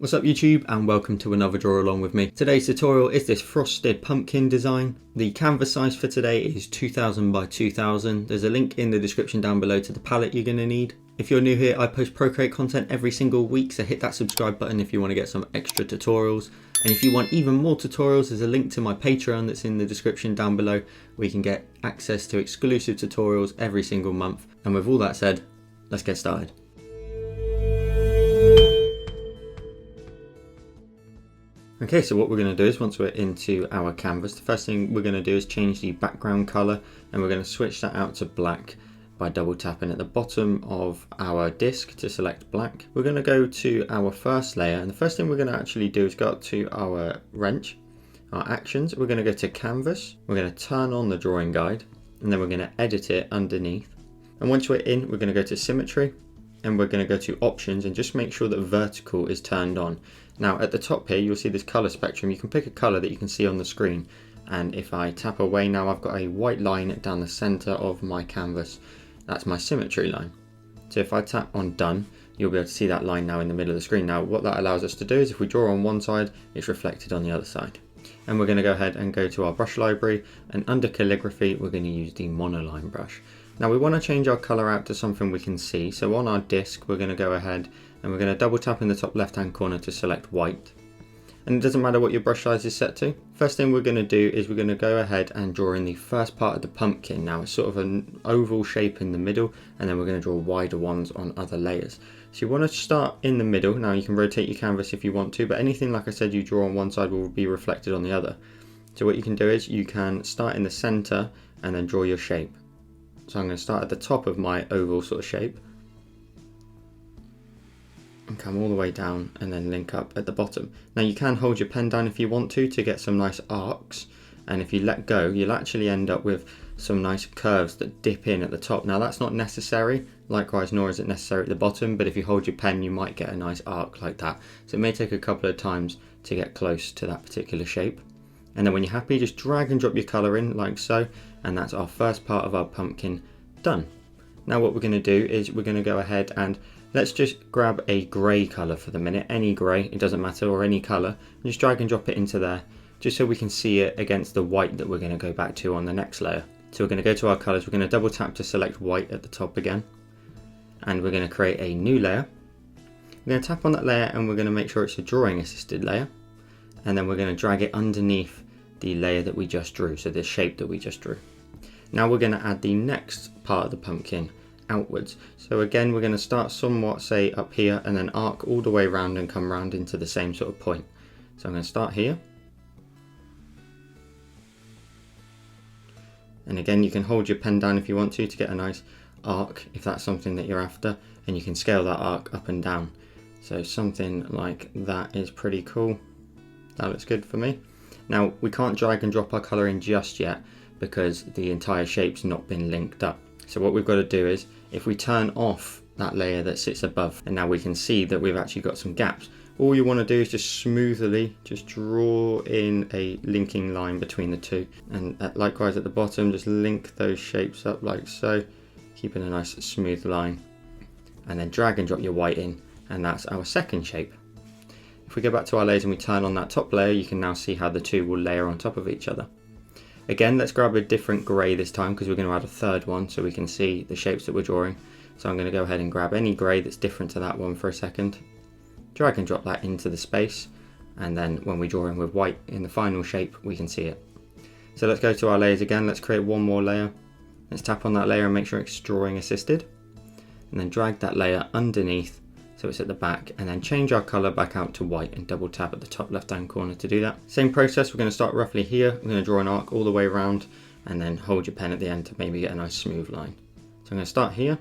What's up YouTube, and welcome to another draw along with me. Today's tutorial is this frosted pumpkin design. The canvas size for today is 2000 by 2000. There's a link in the description down below to the palette you're going to need. If you're new here, I post Procreate content every single week, so hit that subscribe button if you want to get some extra tutorials. And if you want even more tutorials, there's a link to my Patreon that's in the description down below, where you can get access to exclusive tutorials every single month. And with all that said, let's get started. Okay, so what we're going to do is once we're into our canvas, the first thing we're going to do is change the background color, and we're going to switch that out to black by double tapping at the bottom of our disk to select black. We're going to go to our first layer, and the first thing we're going to actually do is go up to our wrench, our actions. We're going to go to canvas, we're going to turn on the drawing guide, and then we're going to edit it underneath. And once we're in, we're going to go to symmetry, and we're going to go to options and just make sure that vertical is turned on. Now at the top here you'll see this color spectrum. You can pick a color that you can see on the screen, and if I tap away now, I've got a white line down the center of my canvas. That's my symmetry line. So if I tap on done, you'll be able to see that line now in the middle of the screen. Now what that allows us to do is if we draw on one side, it's reflected on the other side. And we're going to go ahead and go to our brush library, and under calligraphy we're going to use the monoline brush. Now we want to change our color out to something we can see, so on our disk we're going to go ahead and we're going to double tap in the top left hand corner to select white. And it doesn't matter what your brush size is set to. First thing we're going to do is we're going to go ahead and draw in the first part of the pumpkin. Now it's sort of an oval shape in the middle, and then we're going to draw wider ones on other layers. So you want to start in the middle. Now you can rotate your canvas if you want to, but anything like I said you draw on one side will be reflected on the other. So what you can do is you can start in the center and then draw your shape. So I'm going to start at the top of my oval sort of shape and come all the way down and then link up at the bottom. Now you can hold your pen down if you want to get some nice arcs, and if you let go you'll actually end up with some nice curves that dip in at the top. Now that's not necessary, likewise nor is it necessary at the bottom, but if you hold your pen you might get a nice arc like that. So it may take a couple of times to get close to that particular shape. And then when you're happy, just drag and drop your colour in like so, and that's our first part of our pumpkin done. Now what we're going to do is we're going to go ahead and let's just grab a grey colour for the minute, any grey, it doesn't matter, or any colour, and just drag and drop it into there, just so we can see it against the white that we're going to go back to on the next layer. So we're going to go to our colours, we're going to double tap to select white at the top again, and we're going to create a new layer. We're going to tap on that layer and we're going to make sure it's a drawing assisted layer, and then we're going to drag it underneath the layer that we just drew, so the shape that we just drew. Now we're going to add the next part of the pumpkin outwards. So again we're going to start somewhat, say up here, and then arc all the way around and come round into the same sort of point. So I'm going to start here, and again you can hold your pen down if you want to get a nice arc if that's something that you're after, and you can scale that arc up and down. So something like that is pretty cool. That looks good for me. Now we can't drag and drop our colour in just yet because the entire shape's not been linked up. So what we've got to do is if we turn off that layer that sits above, and now we can see that we've actually got some gaps. All you want to do is just smoothly just draw in a linking line between the two, and likewise at the bottom just link those shapes up like so, keeping a nice smooth line, and then drag and drop your white in, and that's our second shape. If we go back to our layers and we turn on that top layer, you can now see how the two will layer on top of each other. Again, let's grab a different grey this time because we're going to add a third one so we can see the shapes that we're drawing. So I'm going to go ahead and grab any grey that's different to that one for a second, drag and drop that into the space, and then when we draw in with white in the final shape we can see it. So let's go to our layers again, let's create one more layer. Let's tap on that layer and make sure it's drawing assisted, and then drag that layer underneath so it's at the back, and then change our colour back out to white and double tap at the top left hand corner to do that. Same process, we're going to start roughly here, we're going to draw an arc all the way around, and then hold your pen at the end to maybe get a nice smooth line. So I'm going to start here,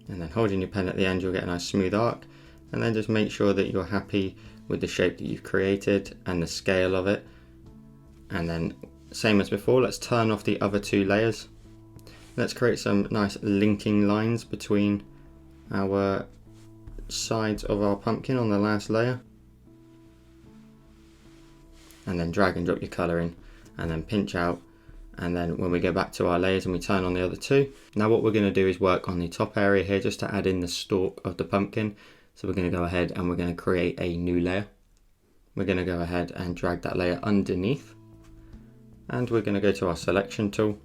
and then holding your pen at the end you'll get a nice smooth arc, and then just make sure that you're happy with the shape that you've created and the scale of it. And then same as before, let's turn off the other two layers. Let's create some nice linking lines between our sides of our pumpkin on the last layer, and then drag and drop your colour in, and then pinch out And then when we go back to our layers and we turn on the other two, now what we're going to do is work on the top area here just to add in the stalk of the pumpkin. So we're going to go ahead and we're going to create a new layer. We're going to go ahead and drag that layer underneath, and we're going to go to our selection tool.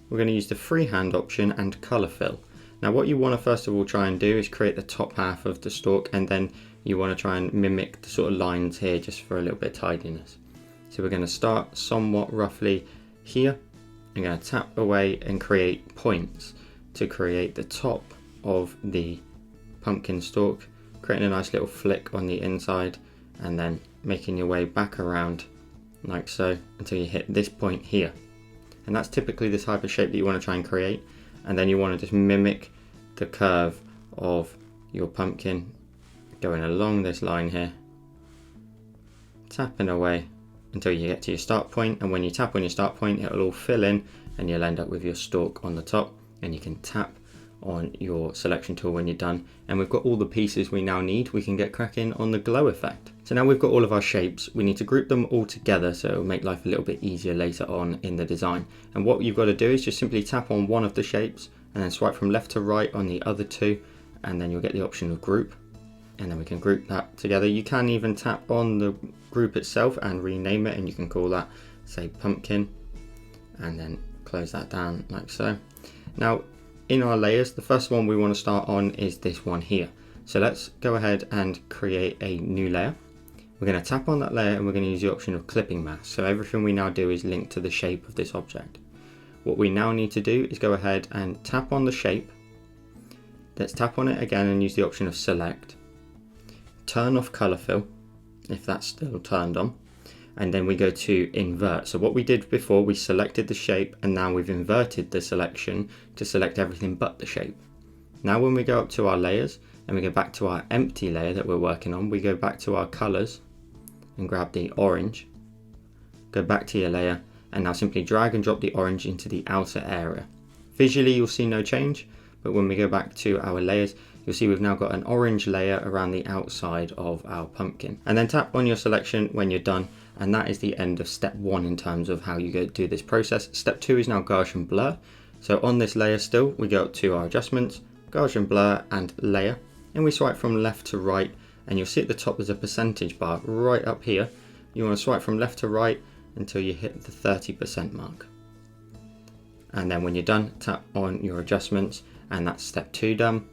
We're going to use the freehand option and color fill. Now what you want to first of all try and do is create the top half of the stalk, and then you want to try and mimic the sort of lines here just for a little bit of tidiness. So we're going to start somewhat roughly here. I'm going to tap away and create points to create the top of the pumpkin stalk, creating a nice little flick on the inside, and then making your way back around like so until you hit this point here. And that's typically the type of shape that you want to try and create, and then you want to just mimic the curve of your pumpkin going along this line here, tapping away until you get to your start point. And when you tap on your start point, it'll all fill in and you'll end up with your stalk on the top, and you can tap on your selection tool when you're done. And we've got all the pieces we now need. We can get cracking on the glow effect. So now we've got all of our shapes, we need to group them all together so it'll make life a little bit easier later on in the design. And what you've got to do is just simply tap on one of the shapes and then swipe from left to right on the other two, and then you'll get the option of group, and then we can group that together. You can even tap on the group itself and rename it, and you can call that, say, pumpkin, and then close that down like so. Now in our layers, the first one we want to start on is this one here. So let's go ahead and create a new layer. We're going to tap on that layer and we're going to use the option of clipping mask. So everything we now do is linked to the shape of this object. What we now need to do is go ahead and tap on the shape. Let's tap on it again and use the option of select. Turn off color fill if that's still turned on. And then we go to invert. So what we did before, we selected the shape, and now we've inverted the selection to select everything but the shape. Now when we go up to our layers and we go back to our empty layer that we're working on, we go back to our colors and grab the orange, go back to your layer, and now simply drag and drop the orange into the outer area. Visually you'll see no change, but when we go back to our layers, you'll see we've now got an orange layer around the outside of our pumpkin. And then tap on your selection when you're done, and that is the end of step 1 in terms of how you go do this process. Step 2 is now Gaussian Blur. So on this layer still, we go up to our adjustments, Gaussian Blur and layer, and we swipe from left to right, and you'll see at the top there's a percentage bar right up here. You want to swipe from left to right until you hit the 30% mark. And then when you're done, tap on your adjustments, and that's step 2 done.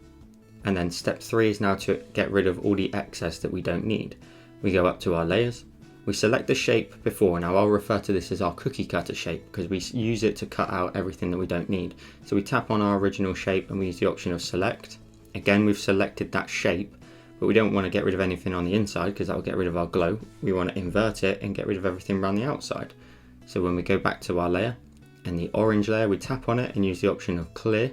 And then step 3 is now to get rid of all the excess that we don't need. We go up to our layers, we select the shape before. Now I'll refer to this as our cookie cutter shape because we use it to cut out everything that we don't need. So we tap on our original shape and we use the option of select. Again, we've selected that shape, but we don't want to get rid of anything on the inside because that will get rid of our glow. We want to invert it and get rid of everything around the outside. So when we go back to our layer and the orange layer, we tap on it and use the option of clear,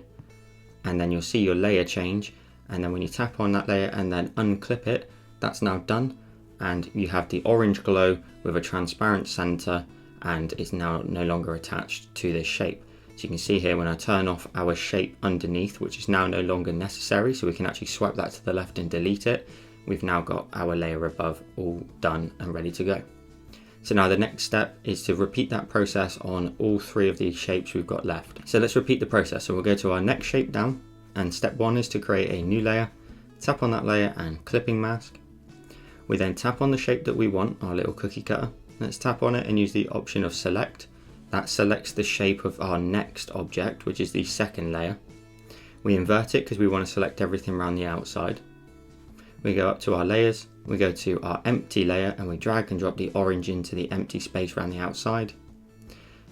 and then you'll see your layer change. And then when you tap on that layer and then unclip it, that's now done, and you have the orange glow with a transparent center, and it's now no longer attached to this shape. So you can see here when I turn off our shape underneath, which is now no longer necessary, so we can actually swipe that to the left and delete it, we've now got our layer above all done and ready to go. So now the next step is to repeat that process on all 3 of these shapes we've got left. So let's repeat the process. So we'll go to our next shape down, and step 1 is to create a new layer. Tap on that layer and clipping mask. We then tap on the shape that we want, our little cookie cutter. Let's tap on it and use the option of select. That selects the shape of our next object, which is the second layer. We invert it because we want to select everything around the outside. We go up to our layers, we go to our empty layer, and we drag and drop the orange into the empty space around the outside.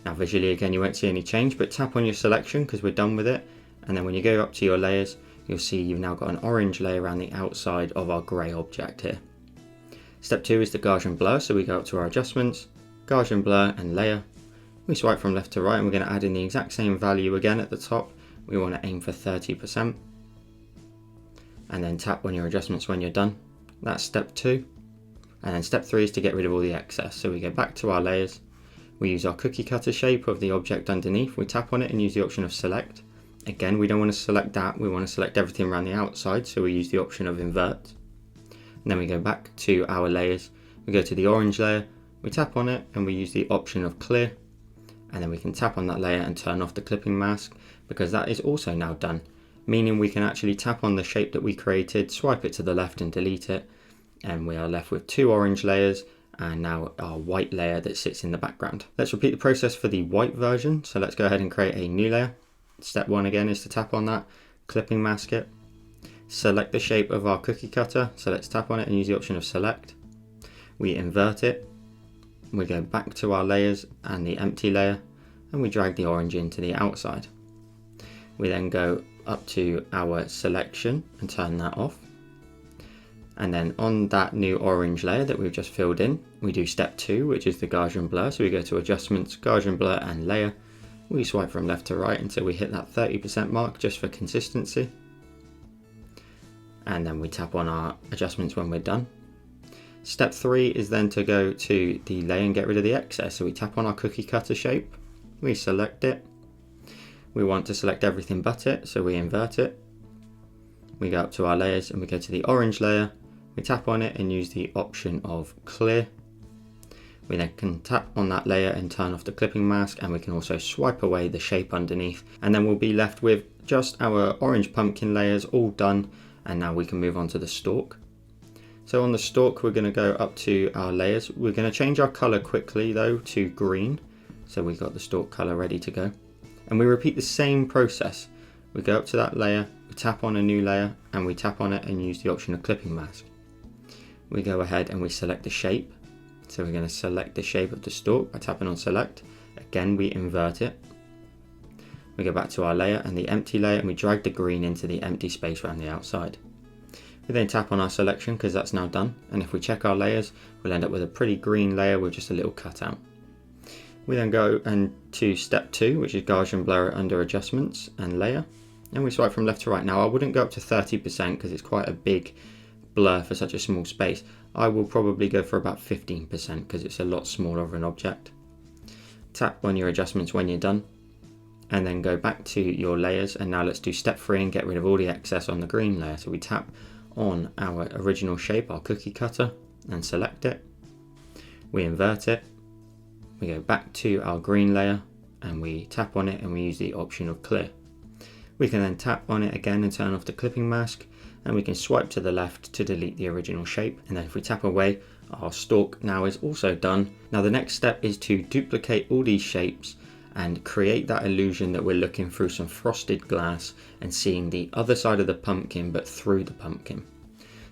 Now visually again you won't see any change, but tap on your selection because we're done with it. And then when you go up to your layers, you'll see you've now got an orange layer around the outside of our grey object here. Step 2 is the Gaussian Blur, so we go up to our adjustments, Gaussian Blur and layer. We swipe from left to right and we're going to add in the exact same value again at the top. We want to aim for 30%. And then tap on your adjustments when you're done. That's step 2. And then step 3 is to get rid of all the excess. So we go back to our layers, we use our cookie cutter shape of the object underneath, we tap on it and use the option of select. Again, we don't want to select that, we want to select everything around the outside, so we use the option of invert. And then we go back to our layers, we go to the orange layer, we tap on it and we use the option of clear. and then we can tap on that layer and turn off the clipping mask, because that is also now done, meaning we can actually tap on the shape that we created, swipe it to the left and delete it, and we are left with 2 orange layers and now our white layer that sits in the background. Let's repeat the process for the white version. So let's go ahead and create a new layer. Step 1 again is to tap on that, clipping mask it, select the shape of our cookie cutter. So let's tap on it and use the option of select. We invert it, we go back to our layers and the empty layer, and we drag the orange into the outside. We then go up to our selection and turn that off. And then on that new orange layer that we've just filled in, we do step 2, which is the Gaussian Blur. So we go to Adjustments, Gaussian Blur and Layer. We swipe from left to right until we hit that 30% mark, just for consistency. And then we tap on our adjustments when we're done. Step 3 is then to go to the layer and get rid of the excess. So we tap on our cookie cutter shape, we select it. We want to select everything but it, so we invert it. We go up to our layers and we go to the orange layer. We tap on it and use the option of clear. We then can tap on that layer and turn off the clipping mask, and we can also swipe away the shape underneath, and then we'll be left with just our orange pumpkin layers all done. And now we can move on to the stalk. So on the stalk, we're going to go up to our layers. We're going to change our color quickly though to green. So we've got the stalk color ready to go. And we repeat the same process. We go up to that layer, we tap on a new layer, and we tap on it and use the option of clipping mask. We go ahead and we select the shape. So we're going to select the shape of the stalk by tapping on select. Again, we invert it. We go back to our layer and the empty layer, and we drag the green into the empty space around the outside. We then tap on our selection because that's now done. And if we check our layers, we'll end up with a pretty green layer with just a little cutout. We then go to step 2, which is Gaussian Blur under Adjustments and Layer. And we swipe from left to right. Now I wouldn't go up to 30% because it's quite a big blur for such a small space. I will probably go for about 15% because it's a lot smaller of an object. Tap on your adjustments when you're done, and then go back to your layers. And now let's do step 3 and get rid of all the excess on the green layer. So we tap on our original shape, our cookie cutter, and select it. We invert it. We go back to our green layer and we tap on it and we use the option of clear. We can then tap on it again and turn off the clipping mask, and we can swipe to the left to delete the original shape. And then if we tap away, our stalk now is also done. Now the next step is to duplicate all these shapes and create that illusion that we're looking through some frosted glass and seeing the other side of the pumpkin but through the pumpkin.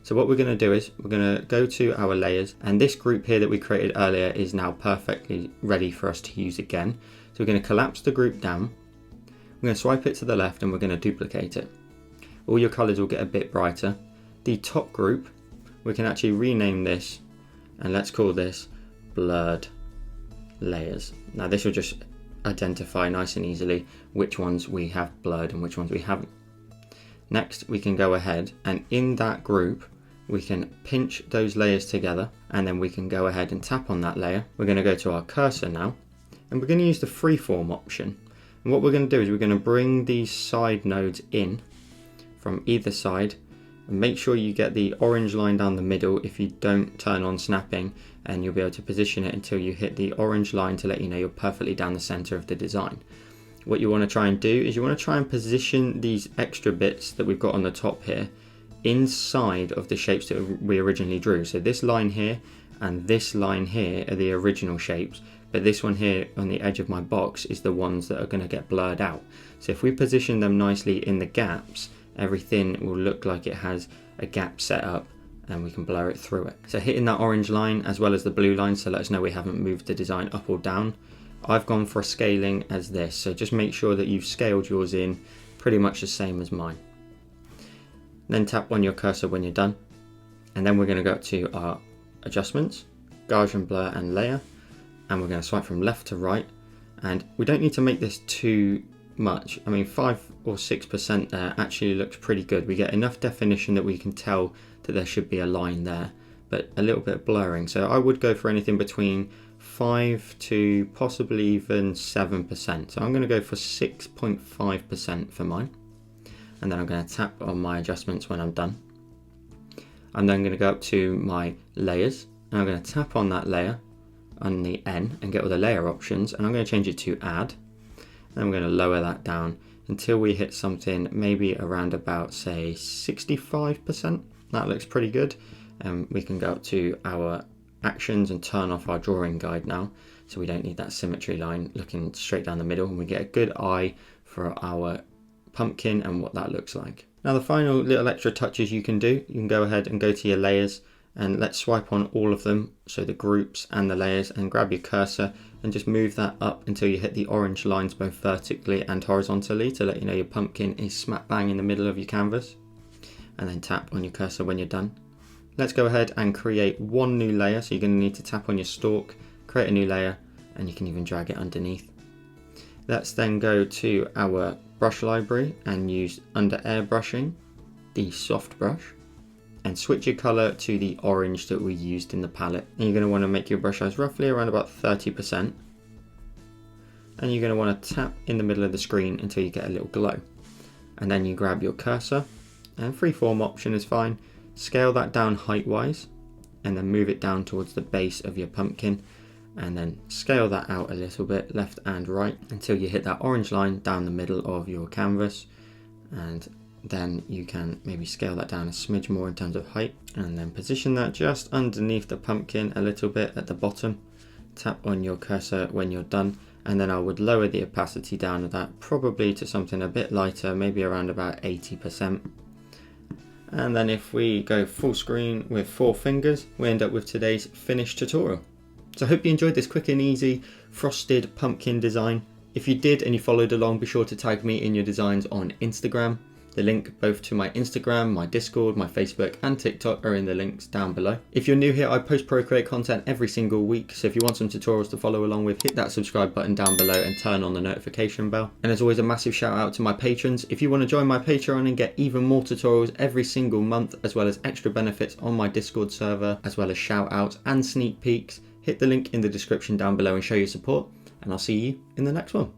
So what we're going to do is we're going to go to our layers, and this group here that we created earlier is now perfectly ready for us to use again. So we're going to collapse the group down, we're going to swipe it to the left, and we're going to duplicate it. All your colors will get a bit brighter. The top group, we can actually rename this, and let's call this blurred layers. Now this will just identify nice and easily which ones we have blurred and which ones we haven't. Next, we can go ahead and in that group, we can pinch those layers together, and then we can go ahead and tap on that layer. We're going to go to our cursor now, and we're going to use the Freeform option. And what we're going to do is we're going to bring these side nodes in from either side, and make sure you get the orange line down the middle if you don't turn on snapping, and you'll be able to position it until you hit the orange line to let you know you're perfectly down the center of the design. What you want to try and do is you want to try and position these extra bits that we've got on the top here inside of the shapes that we originally drew. So this line here and this line here are the original shapes, but this one here on the edge of my box is the ones that are going to get blurred out. So if we position them nicely in the gaps, everything will look like it has a gap set up, and we can blur it through it. So hitting that orange line as well as the blue line, so let us know we haven't moved the design up or down. I've gone for a scaling as this, so just make sure that you've scaled yours in pretty much the same as mine. Then tap on your cursor when you're done, and then we're going to go up to our adjustments, Gaussian Blur and Layer, and we're going to swipe from left to right. And we don't need to make this too much. I mean, 5 or 6% there actually looks pretty good. We get enough definition that we can tell that there should be a line there, but a little bit of blurring. So I would go for anything between 5 to possibly even 7%. So I'm going to go for 6.5% for mine. And then I'm going to tap on my adjustments when I'm done. I'm then going to go up to my layers, and I'm going to tap on that layer, on the N and get all the layer options, and I'm going to change it to add. And I'm going to lower that down until we hit something maybe around about, say, 65%. That looks pretty good. And we can go up to our actions and turn off our drawing guide now, so we don't need that symmetry line looking straight down the middle, and we get a good eye for our pumpkin and what that looks like. Now the final little extra touches you can do, you can go ahead and go to your layers, and let's swipe on all of them, so the groups and the layers, and grab your cursor and just move that up until you hit the orange lines both vertically and horizontally to let you know your pumpkin is smack bang in the middle of your canvas, and then tap on your cursor when you're done. Let's go ahead and create one new layer, so you're going to need to tap on your stalk, create a new layer, and you can even drag it underneath. Let's then go to our brush library and use under airbrushing the soft brush, and switch your color to the orange that we used in the palette. And you're going to want to make your brush size roughly around about 30%, and you're going to want to tap in the middle of the screen until you get a little glow, and then you grab your cursor, and freeform option is fine. Scale that down height wise, and then move it down towards the base of your pumpkin, and then scale that out a little bit left and right until you hit that orange line down the middle of your canvas, and then you can maybe scale that down a smidge more in terms of height, and then position that just underneath the pumpkin a little bit at the bottom. Tap on your cursor when you're done, and then I would lower the opacity down of that probably to something a bit lighter, maybe around about 80%. And then if we go full screen with 4 fingers, we end up with today's finished tutorial. So I hope you enjoyed this quick and easy frosted pumpkin design. If you did and you followed along, be sure to tag me in your designs on Instagram. The link both to my Instagram, my Discord, my Facebook and TikTok are in the links down below. If you're new here, I post Procreate content every single week, so if you want some tutorials to follow along with, hit that subscribe button down below and turn on the notification bell. And as always, a massive shout out to my patrons. If you want to join my Patreon and get even more tutorials every single month, as well as extra benefits on my Discord server, as well as shout outs and sneak peeks, hit the link in the description down below and show your support, and I'll see you in the next one.